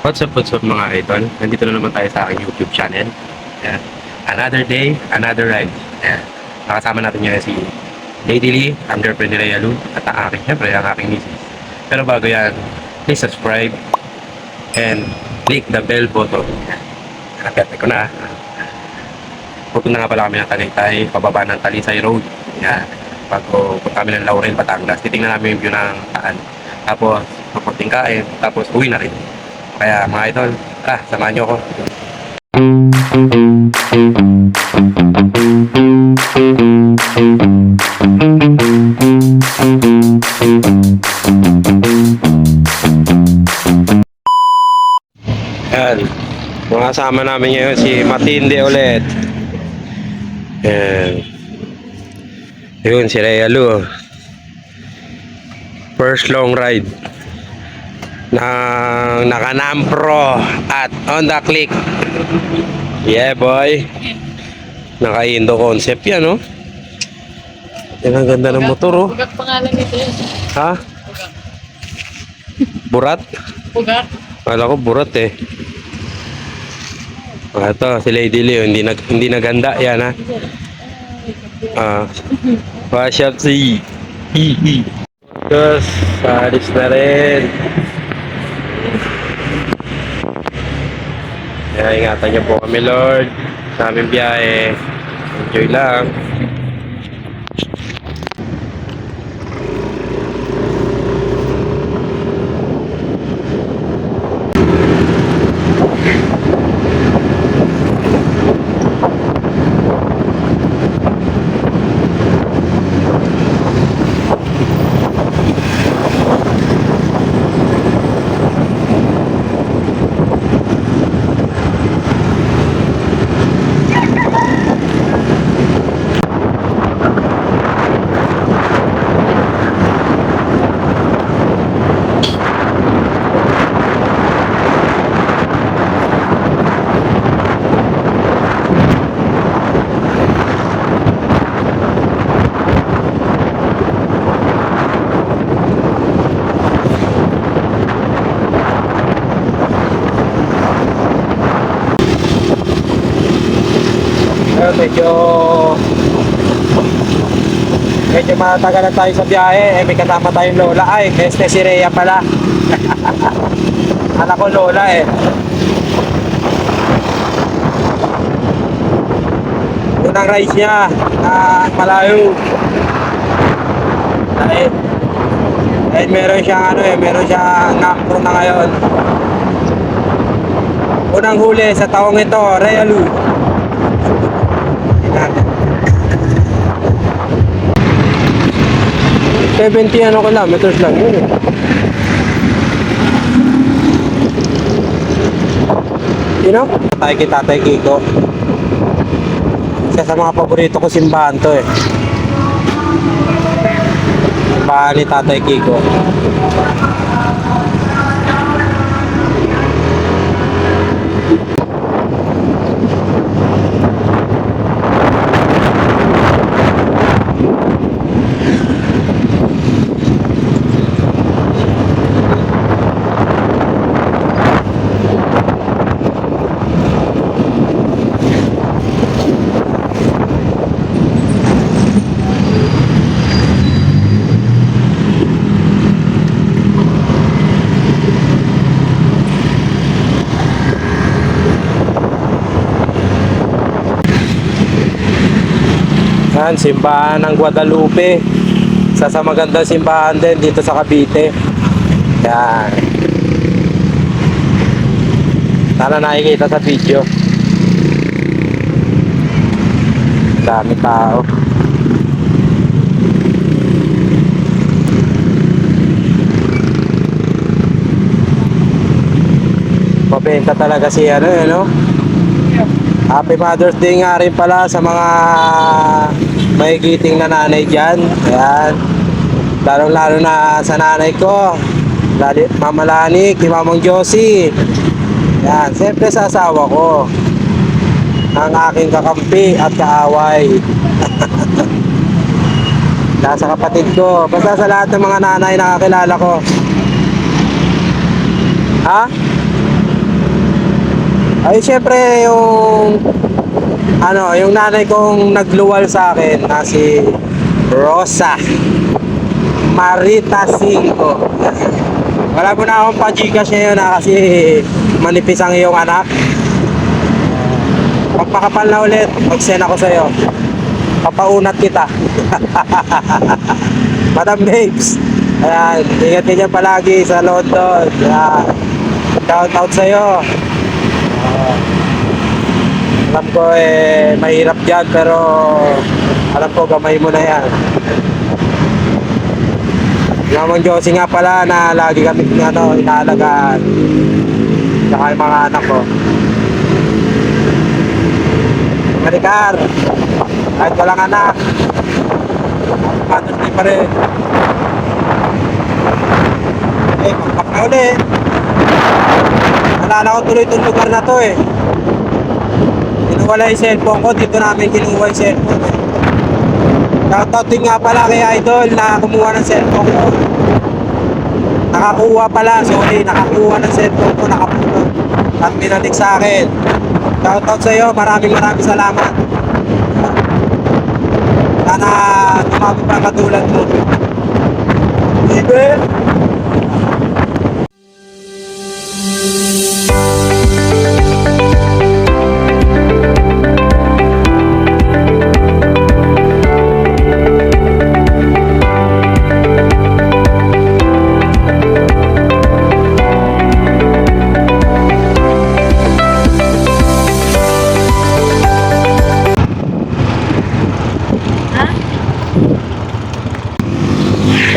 What's up mga idol? Nandito na naman tayo sa aking YouTube channel. Ayan. Another day, another ride. Ayan. Nakasama natin ngayon si Lady Lee, ang girlfriend ni Rhea Lu, at ang aking, syempre, ang aking misis. Pero bago yan, please subscribe and click the bell button. Nakaperte ko na. Pupunta nga pala kami ng Tagaytay, pababa ng Talisay Road. Ayan. Bago punta kami ng Laurel, Batangas, titingnan namin yung view ng taan. Tapos, papunting kain, tapos uwi na rin. Kaya mga idol, samahan nyo ako. Yan, mga kasama namin ngayon si Matinde ulit. Yan. Yun, si Rhea Lu. First long ride ng Naka-Nampro at Honda Click. Yeah boy, naka-Indo concept yan, no? Yan ang ganda ng motor, oh. Pugat pangalan nito yun. Ha? Pugat. Burat? Pugat. Kala ko burat eh. Ito si Lady Leo, hindi naganda yan, ha. Wash up si Tapos alis na rin. Kaya ingatan niyo po kami, Lord, sa aming biyahe. Enjoy lang. Medyo matagalan tayo sa biyahe. May kasama tayong lola. Ay, si Rhea pala. Anak ko lola eh. Unang rides niya na malayo. Dahil meron siyang meron siyang Nampro na ngayon. Unang huli sa taong ito, Rhea Lu. 70 kilometers lang yun eh. You know? Tayo kay Tatay Kiko. Isa sa mga paborito ko simbahan to eh. Simbahan ni Tatay Kiko. Yan, simbahan ng Guadalupe. Isa sa magandang simbahan din dito sa Cavite. Yan. Sana nakikita sa video. Dami tao. Mabenta talaga si Happy Mother's Day nga rin pala sa mga mahigiting na nanay dyan. Ayan. Lalo na sa nanay ko, Mama Lanik, si Mamang Josie. Ayan. Siyempre sa asawa ko, ang aking kakampi at kaaway. Nasa kapatid ko. Basta sa lahat ng mga nanay na kakilala ko. Ha? Ay, syempre, yung nanay kong nagluwal sa akin na si Rosa Marita Cinco. Wala mo na akong pa-Gcash ngayon na kasi manipis ang iyong anak. Pagpakapal na ulit, mag-send ako sa'yo. Papaunat kita. Madam Babes. Ayan, ingat ka dyan palagi sa London. Ayan. Shout out sa'yo. Alam ko mahirap dyan pero alam ko gamay mo na yan. Namang Josie nga pala na lagi kami inaalagaan. Saka yung mga anak ko. Maricar, kahit walang anak, Mother's Day pa rin. Pagpak na uli. Nalala ko tuloy itong lugar na to Kinuwala yung cellphone ko, dito namin kinuha yung cellphone Shoutout din nga pala kay Idol na kumuha ng cellphone ko. Nakakuha pala, nakakuha ng cellphone ko, nakapulot. At binalik sa akin. Shoutout sa iyo, maraming salamat. Sana tumami pa katulad mo. Ibe!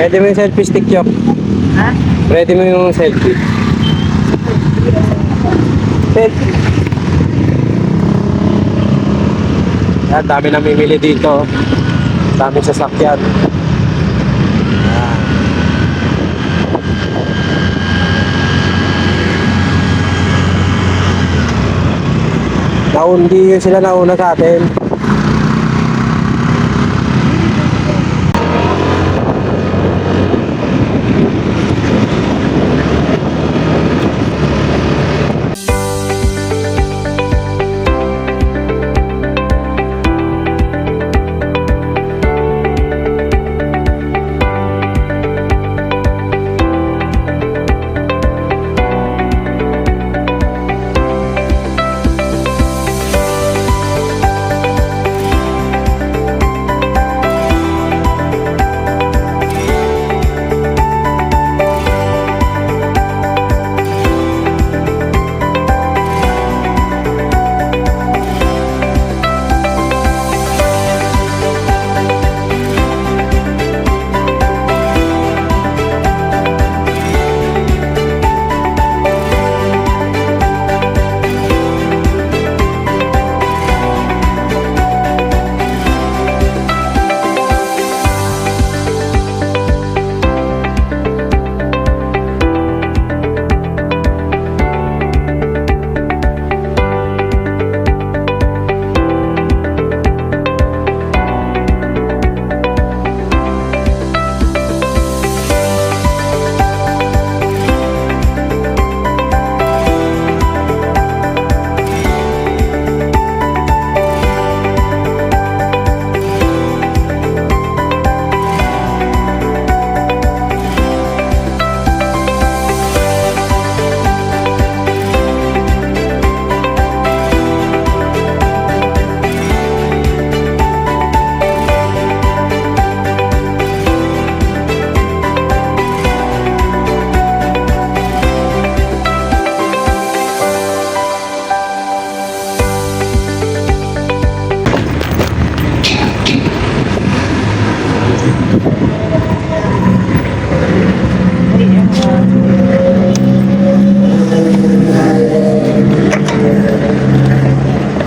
Pwede mo yung selfie stick, Chok. Ha? Pwede mo yung selfie. Selfie. Yan, dami namimili dito. Daming sasakyan. Hindi yun sila nauna sa atin.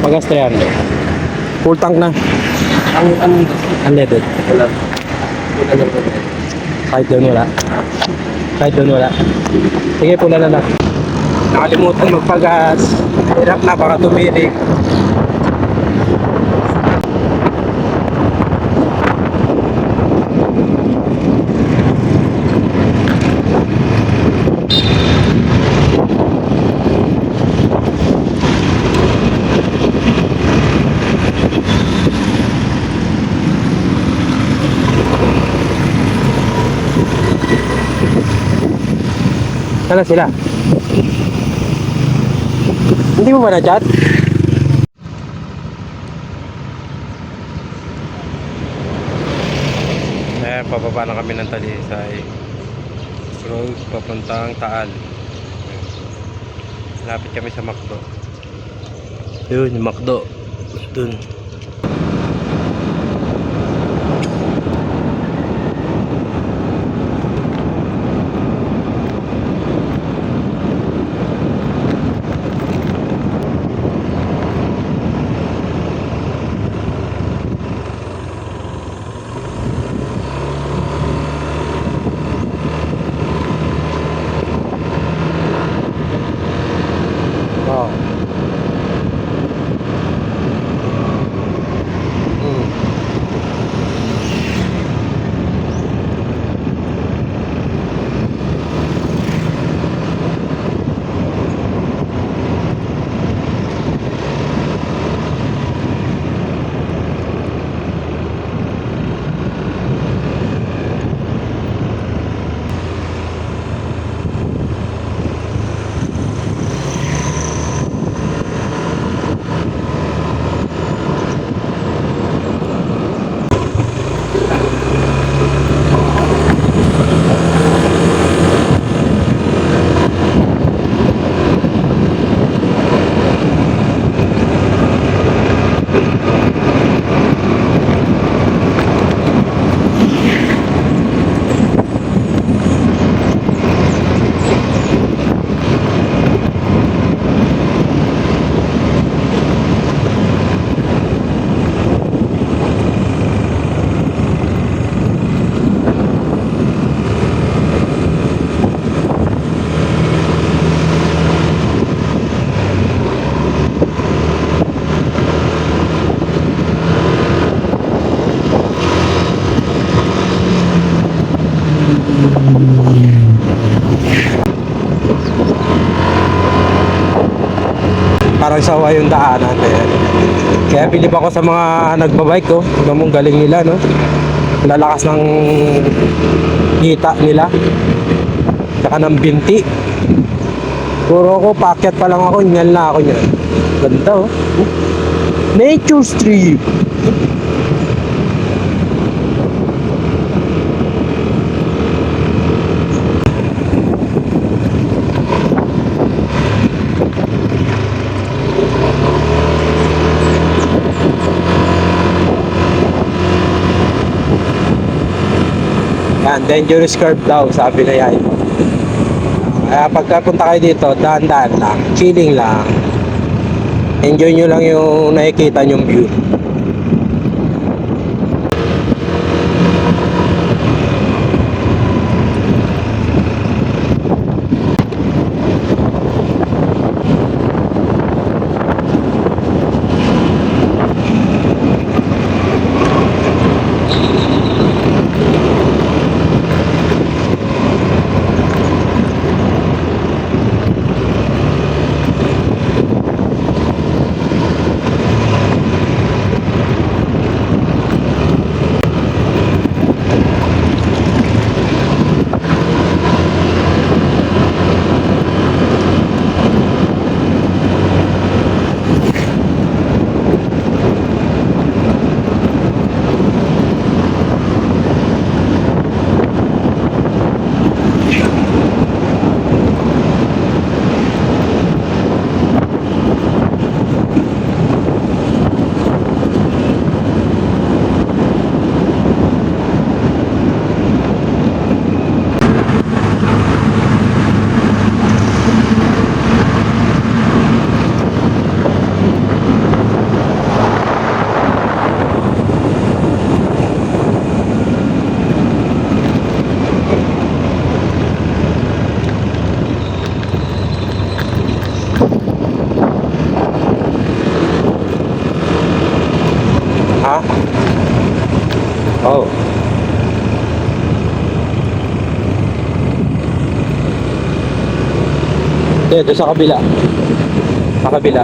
Pagas 300. Full tank na. Unleaded. Wala. Wala lang. Kahit doon wala. Kahit doon wala. Sige, pula na lang. Nakalimutan magpagas. Hirap na, baka tumirik. Ano sila? Hindi mo ba na-chat? Ayan, pababa na kami ng Talisay Road, papuntang Taal. Lapit kami sa McDo. Yun, yung McDo. Dun. Oh. Parang sawa yung daanan eh. Kaya bilib ako sa mga nagbabike ko. Hanggang mong galing nila, no? Lalakas ng kita nila. Tsaka ng binti. Puro ako, paakyat pa lang ako, hingal na ako niyan. Ganda, oh. Nature Street. Yan, dangerous curve daw, sabi na yan. Kaya pagkapunta kayo dito, dahan-dahan lang, chilling lang. Enjoy nyo lang yung nakikita nyong view. Ha? Oh. Dito sa kabila. Sa kabila.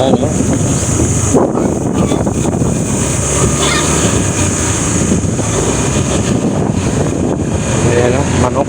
Ano? Ayan o, manok.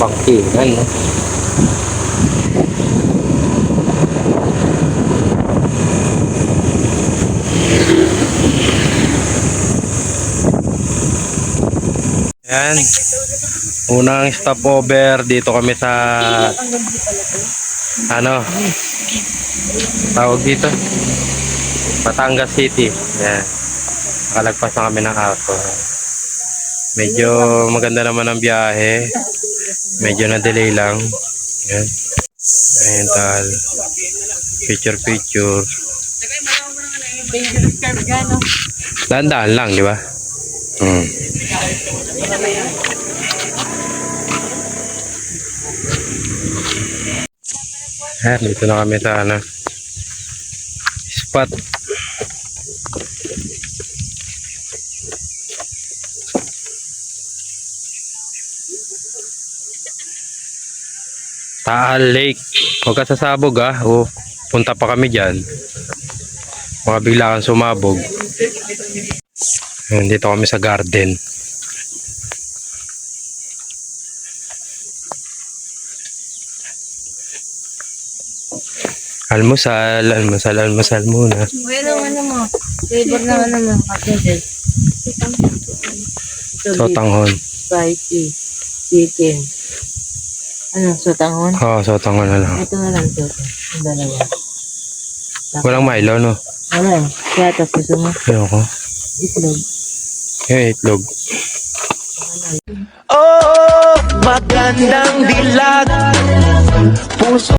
Bangkingan, no? Yan. Unang stopover dito kami sa ano tawag dito? Batangas City. Yan. Nakalagpas na kami ng auto. Medyo maganda naman ang biyahe. Medyo na-delay lang. Yan. Rental. Picture. Dahan-dahan lang, di ba? Dito na kami sa ano, spot. Taal Lake. Huwag ka sasabog o punta pa kami dyan. Mga bigla kang sumabog. Dito kami sa garden. Almusal muna. Well, ano mo? Flavor na ano mo? Kapitid. Sotanghon. Spicy. Chicken. Ano? Sotanghon? Oo, sotanghon na lang. Ito na lang ito. Yung dalawa. Walang Milo, no? Wala. Kaya tapos gusto mo? Ayoko. Itlog. Itlog. Oh, magandang dilag. Puso.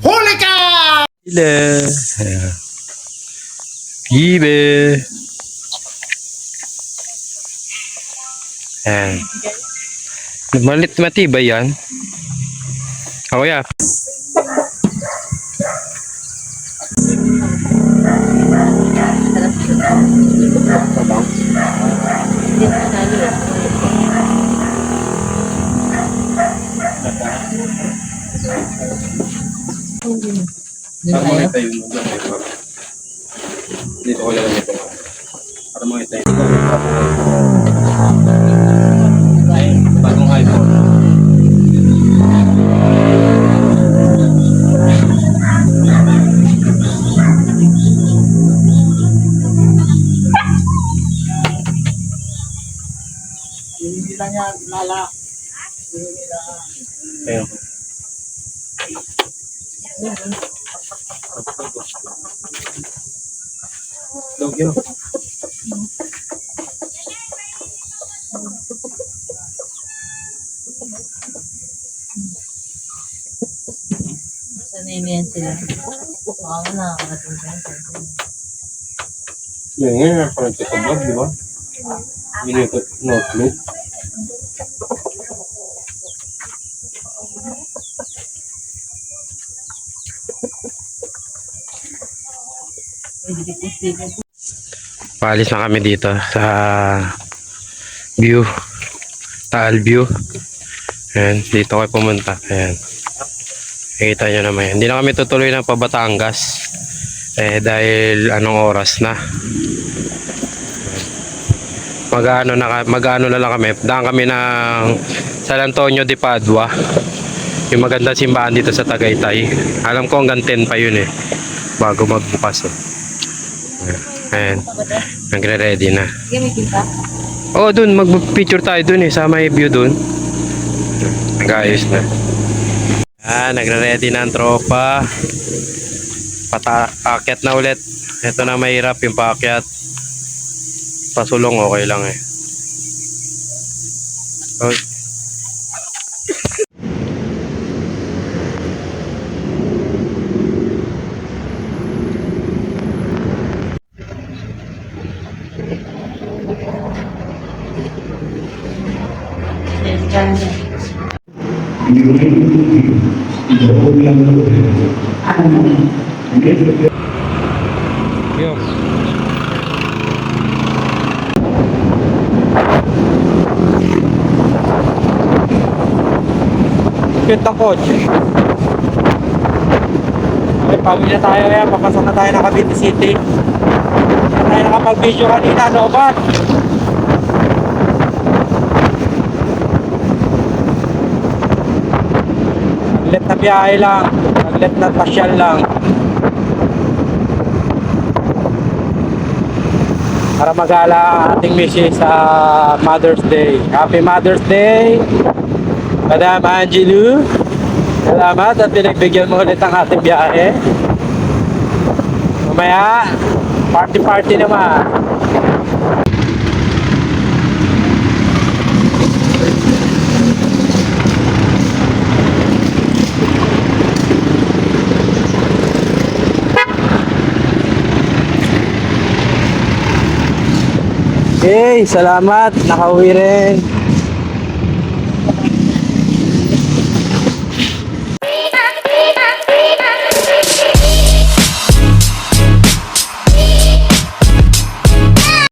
Huli ka! Ile. Gibe. Ayan. Malit matibay yan. Ako ya. Para makita yun. Dito ko lang ito. Para makita yun. Bagong iPhone. Hindi lang yan, lala. Ayun. Log yun. Sanay sila. Baka na nakakatulog. Yan nga, parang sa vlog, di ba? Minuto, notebook. Hindi ko sila. Paalis na kami dito sa view. Taal view. Ayan, dito kayo pumunta. Ayan. Nakita nyo naman yan. Hindi na kami tutuloy ng Batangas. Dahil anong oras na. Mag-ano na lang kami. Daan kami ng San Antonio de Padua. Yung magandang simbahan dito sa Tagaytay. Alam ko hanggang 10 pa yun bago magbukas Ayan. Nagre-ready na. Sige, may kita. Oo, dun. Mag-picture tayo dun sa may view dun. Nag-ayos na. Nagre-ready na ang tropa. Paakyat na ulit. Ito na mahirap yung paakyat. Pasulong okay lang Okay. Yo. Cute ang kotse. Okay, pawin na tayo yan. Papasok na tayo ng Cavite City. Hindi tayo nakapag-video kanina, no ba? Saglit na biyahe lang. Saglit na pasyal lang. Para magala ang ating misis sa Mother's Day. Happy Mother's Day! Madam Angelou, salamat at pinagbigyan mo ulit ang ating biyahe. Mamaya, party naman. Okay, salamat. Nakauwi rin.